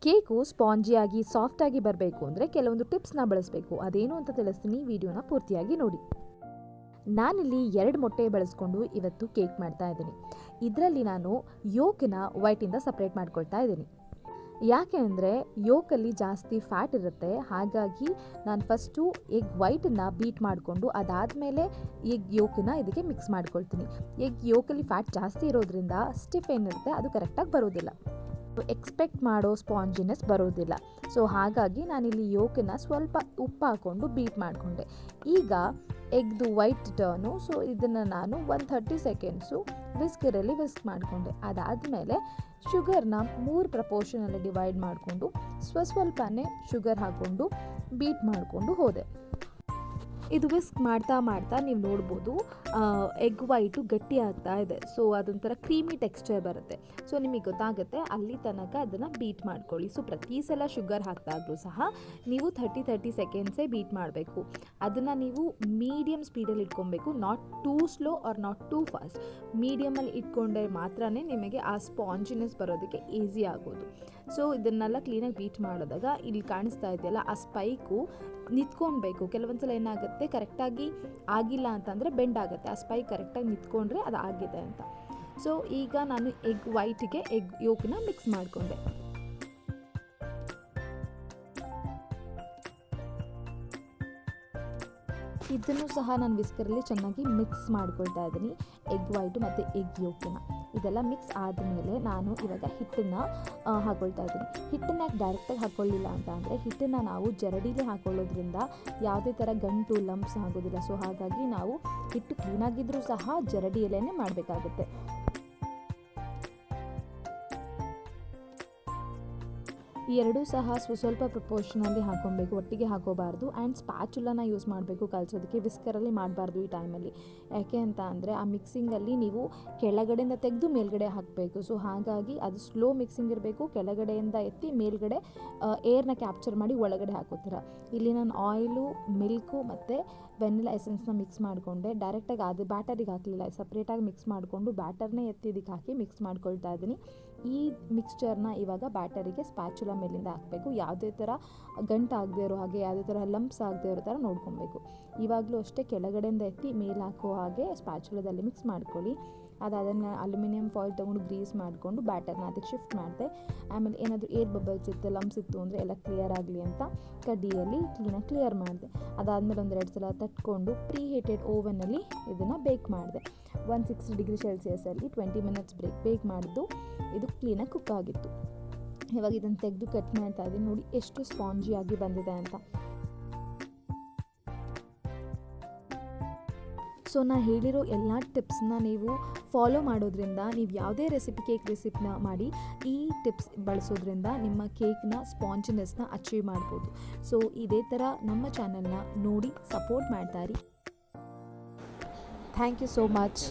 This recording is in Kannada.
ಕೇಕು ಸ್ಪಾಂಜಿಯಾಗಿ ಸಾಫ್ಟಾಗಿ ಬರಬೇಕು ಅಂದರೆ ಕೆಲವೊಂದು ಟಿಪ್ಸ್ನ ಬಳಸಬೇಕು. ಅದೇನು ಅಂತ ತಿಳಿಸ್ತೀನಿ, ವಿಡಿಯೋನ ಪೂರ್ತಿಯಾಗಿ ನೋಡಿ. ನಾನಿಲ್ಲಿ 2 ಮೊಟ್ಟೆ ಬಳಸ್ಕೊಂಡು ಇವತ್ತು ಕೇಕ್ ಮಾಡ್ತಾ ಇದ್ದೀನಿ. ಇದರಲ್ಲಿ ನಾನು ಯೋಕನ್ನ ವೈಟಿಂದ ಸಪ್ರೇಟ್ ಮಾಡ್ಕೊಳ್ತಾ ಇದ್ದೀನಿ. ಯಾಕೆ ಅಂದರೆ ಯೋಕಲ್ಲಿ ಜಾಸ್ತಿ ಫ್ಯಾಟ್ ಇರುತ್ತೆ, ಹಾಗಾಗಿ ನಾನು ಫಸ್ಟು ಎಗ್ ವೈಟನ್ನು ಬೀಟ್ ಮಾಡಿಕೊಂಡು ಅದಾದಮೇಲೆ ಎಗ್ ಯೋಕನ್ನ ಇದಕ್ಕೆ ಮಿಕ್ಸ್ ಮಾಡ್ಕೊಳ್ತೀನಿ. ಎಗ್ ಯೋಕಲ್ಲಿ ಫ್ಯಾಟ್ ಜಾಸ್ತಿ ಇರೋದ್ರಿಂದ ಸ್ಟಿಫ್ ಏನಿರುತ್ತೆ ಅದು ಕರೆಕ್ಟಾಗಿ ಬರೋದಿಲ್ಲ, ಎಕ್ಸ್ಪೆಕ್ಟ್ ಮಾಡೋ ಸ್ಪಾಂಜಿನೆಸ್ ಬರೋದಿಲ್ಲ. ಸೊ ಹಾಗಾಗಿ ನಾನಿಲ್ಲಿ ಯೋಕನ್ನ ಸ್ವಲ್ಪ ಉಪ್ಪು ಹಾಕ್ಕೊಂಡು ಬೀಟ್ ಮಾಡಿಕೊಂಡೆ. ಈಗ ಎಗ್ದು ವೈಟ್ ಟರ್ನು, ಸೊ ಇದನ್ನು ನಾನು 130 ಸೆಕೆಂಡ್ಸು ವಿಸ್ಕರಲ್ಲಿ ವಿಸ್ಕ್ ಮಾಡಿಕೊಂಡೆ. ಅದಾದಮೇಲೆ ಶುಗರ್ನ 3 ಪ್ರಪೋರ್ಷನಲ್ಲಿ ಡಿವೈಡ್ ಮಾಡಿಕೊಂಡು ಸ್ವಲ್ಪನೇ ಶುಗರ್ ಹಾಕ್ಕೊಂಡು ಬೀಟ್ ಮಾಡಿಕೊಂಡು ಹೋದೆ. ಇದು ವಿಸ್ಕ್ ಮಾಡ್ತಾ ಮಾಡ್ತಾ ನೀವು ನೋಡ್ಬೋದು ಎಗ್ ವೈಟು ಗಟ್ಟಿ ಆಗ್ತಾ ಇದೆ. ಸೊ ಅದೊಂಥರ ಕ್ರೀಮಿ ಟೆಕ್ಸ್ಚರ್ ಬರುತ್ತೆ. ಸೊ ನಿಮಗೆ ಗೊತ್ತಾಗುತ್ತೆ, ಅಲ್ಲಿ ತನಕ ಅದನ್ನು ಬೀಟ್ ಮಾಡ್ಕೊಳ್ಳಿ. ಸೊ ಪ್ರತಿ ಸಲ ಶುಗರ್ ಹಾಕಿದಾಗಲೂ ಸಹ ನೀವು 30 ಸೆಕೆಂಡ್ಸೇ ಬೀಟ್ ಮಾಡಬೇಕು. ಅದನ್ನು ನೀವು ಮೀಡಿಯಮ್ ಸ್ಪೀಡಲ್ಲಿ ಇಟ್ಕೊಬೇಕು, not too slow or not too fast. ಮೀಡಿಯಮಲ್ಲಿ ಇಟ್ಕೊಂಡ್ರೆ ಮಾತ್ರ ನಿಮಗೆ ಆ ಸ್ಪಾಂಜಿನೆಸ್ ಬರೋದಕ್ಕೆ ಈಸಿ ಆಗೋದು. ಸೊ ಇದನ್ನೆಲ್ಲ ಕ್ಲೀನಾಗಿ ಬೀಟ್ ಮಾಡಿದಾಗ ಇಲ್ಲಿ ಕಾಣಿಸ್ತಾ ಇದೆಯಲ್ಲ, ಆ ಸ್ಪೈಕು ನಿಂತ್ಕೊಳ್ಬೇಕು. ಕೆಲವೊಂದ್ಸಲ ಏನಾಗುತ್ತೆ, ಕರೆಕ್ಟಾಗಿ ಆಗಿಲ್ಲ ಅಂತಂದರೆ ಬೆಂಡ್ ಆಗುತ್ತೆ. ಆ ಸ್ಪೈಕ್ ಕರೆಕ್ಟಾಗಿ ನಿಂತ್ಕೊಂಡ್ರೆ ಅದು ಆಗಿದೆ ಅಂತ. ಸೊ ಈಗ ನಾನು ಎಗ್ ವೈಟಿಗೆ ಎಗ್ ಯೋಕನ್ನ ಮಿಕ್ಸ್ ಮಾಡಿಕೊಂಡೆ. ಇದನ್ನು ಸಹ ನಾನು ವಿಸ್ಕರಲ್ಲಿ ಚೆನ್ನಾಗಿ ಮಿಕ್ಸ್ ಮಾಡ್ಕೊಳ್ತಾ ಇದ್ದೀನಿ, ಎಗ್ ವೈಟು ಮತ್ತು ಎಗ್ ಯೋಕನ್ನ. ಇದೆಲ್ಲ ಮಿಕ್ಸ್ ಆದಮೇಲೆ ನಾನು ಇವಾಗ ಹಿಟ್ಟನ್ನು ಹಾಕ್ಕೊಳ್ತಾ ಇದ್ದೀನಿ. ಹಿಟ್ಟನ್ನು ಡೈರೆಕ್ಟಾಗಿ ಹಾಕ್ಕೊಳ್ಳಿಲ್ಲ ಅಂತ ಅಂದರೆ ಹಿಟ್ಟನ್ನು ನಾವು ಜರಡಿಲಿ ಹಾಕ್ಕೊಳ್ಳೋದ್ರಿಂದ ಯಾವುದೇ ಥರ ಗಂಟು ಲಂಪ್ಸ್ ಆಗೋದಿಲ್ಲ. ಸೊ ಹಾಗಾಗಿ ನಾವು ಹಿಟ್ಟು ಕ್ಲೀನಾಗಿದ್ದರೂ ಸಹ ಜರಡಿಯಲ್ಲೇ ಮಾಡಬೇಕಾಗುತ್ತೆ. ಈ ಎರಡೂ ಸಹ ಸ್ವಲ್ಪ ಪ್ರಪೋರ್ಷನಲ್ಲಿ ಹಾಕ್ಕೊಬೇಕು, ಒಟ್ಟಿಗೆ ಹಾಕೋಬಾರ್ದು. ಆ್ಯಂಡ್ ಸ್ಪ್ಯಾಚುಲನ ಯೂಸ್ ಮಾಡಬೇಕು ಕಲಿಸೋದಕ್ಕೆ, ವಿಸ್ಕರಲ್ಲಿ ಮಾಡಬಾರ್ದು ಈ ಟೈಮಲ್ಲಿ. ಯಾಕೆ ಅಂತ ಅಂದರೆ ಆ ಮಿಕ್ಸಿಂಗಲ್ಲಿ ನೀವು ಕೆಳಗಡೆಯಿಂದ ತೆಗೆದು ಮೇಲ್ಗಡೆ ಹಾಕಬೇಕು. ಸೊ ಹಾಗಾಗಿ ಅದು ಸ್ಲೋ ಮಿಕ್ಸಿಂಗ್ ಇರಬೇಕು. ಕೆಳಗಡೆಯಿಂದ ಎತ್ತಿ ಮೇಲ್ಗಡೆ ಏರ್ನ ಕ್ಯಾಪ್ಚರ್ ಮಾಡಿ ಒಳಗಡೆ ಹಾಕೋತೀರ. ಇಲ್ಲಿ ನಾನು ಆಯಿಲು, ಮಿಲ್ಕು ಮತ್ತು ವೆನಿಲಾ ಎಸೆನ್ಸ್ನ ಮಿಕ್ಸ್ ಮಾಡಿಕೊಂಡೆ. ಡೈರೆಕ್ಟಾಗಿ ಅದು ಬ್ಯಾಟರಿಗೆ ಹಾಕಲಿಲ್ಲ, ಸಪ್ರೇಟಾಗಿ ಮಿಕ್ಸ್ ಮಾಡಿಕೊಂಡು ಬ್ಯಾಟರ್ನೇ ಎತ್ತಿ ಇದಕ್ಕೆ ಹಾಕಿ ಮಿಕ್ಸ್ ಮಾಡ್ಕೊಳ್ತಾ ಇದ್ದೀನಿ. ಈ ಮಿಕ್ಸ್ಚರ್ನ ಇವಾಗ ಬ್ಯಾಟರಿಗೆ ಸ್ಪ್ಯಾಚುಲ ಮೇಲಿಂದ ಹಾಕಬೇಕು. ಯಾವುದೇ ಥರ ಗಂಟು ಆಗದೆ ಇರೋ ಹಾಗೆ, ಯಾವುದೇ ಥರ ಲಂಪ್ಸ್ ಆಗದೆ ಇರೋ ಥರ ನೋಡ್ಕೊಬೇಕು. ಇವಾಗಲೂ ಅಷ್ಟೇ ಕೆಳಗಡೆಯಿಂದ ಎತ್ತಿ ಮೇಲೆ ಹಾಕೋ ಹಾಗೆ ಸ್ಪ್ಯಾಚುಲದಲ್ಲಿ ಮಿಕ್ಸ್ ಮಾಡ್ಕೊಳ್ಳಿ. ಅದನ್ನು ಅಲ್ಯೂಮಿನಿಯಂ ಫಾಯಿಲ್ ತೊಗೊಂಡು ಗ್ರೀಸ್ ಮಾಡಿಕೊಂಡು ಬ್ಯಾಟರ್ನ ಅದಕ್ಕೆ ಶಿಫ್ಟ್ ಮಾಡಿದೆ. ಆಮೇಲೆ ಏನಾದರೂ ಏರ್ ಬಬಲ್ಸ್ ಇತ್ತು, ಲಂಪ್ಸ್ ಇತ್ತು ಅಂದರೆ ಎಲ್ಲ ಕ್ಲಿಯರ್ ಆಗಲಿ ಅಂತ ಕಡ್ಡಿಯಲ್ಲಿ ಕ್ಲೀನಾಗಿ ಕ್ಲಿಯರ್ ಮಾಡಿದೆ. ಅದಾದಮೇಲೆ 1-2 ಸಲ ತಟ್ಕೊಂಡು ಪ್ರೀ ಹೀಟೆಡ್ ಓವನಲ್ಲಿ ಇದನ್ನು ಬೇಕ್ ಮಾಡಿದೆ. 160 ಡಿಗ್ರಿ ಸೆಲ್ಸಿಯಸಲ್ಲಿ 20 ಮಿನಿಟ್ಸ್ ಬೇಕ್ ಮಾಡಿದ್ದು ಇದು ಕ್ಲೀನಾಗಿ ಕುಕ್ ಆಗಿತ್ತು. ಇವಾಗ ಇದನ್ನು ತೆಗೆದು ಕಟ್ ಮಾಡ್ತಾ ಇದ್ದೀನಿ. ನೋಡಿ ಎಷ್ಟು ಸ್ಪಾಂಜಿಯಾಗಿ ಬಂದಿದೆ ಅಂತ. ಸೊ ನಾನು ಹೇಳಿರೋ ಎಲ್ಲ ಟಿಪ್ಸ್ನ ನೀವು ಫಾಲೋ ಮಾಡೋದ್ರಿಂದ, ನೀವು ಯಾವುದೇ ಕೇಕ್ ರೆಸಿಪಿನ ಮಾಡಿ ಈ ಟಿಪ್ಸ್ ಬಳಸೋದ್ರಿಂದ ನಿಮ್ಮ ಕೇಕ್ನ ಸ್ಪಾಂಜಿನೆಸ್ನ ಅಚೀವ್ ಮಾಡ್ಬೋದು. ಸೊ ಇದೇ ಥರ ನಮ್ಮ ಚಾನಲ್ನ ನೋಡಿ ಸಪೋರ್ಟ್ ಮಾಡ್ತಾ ಇರಿ. Thank you so much.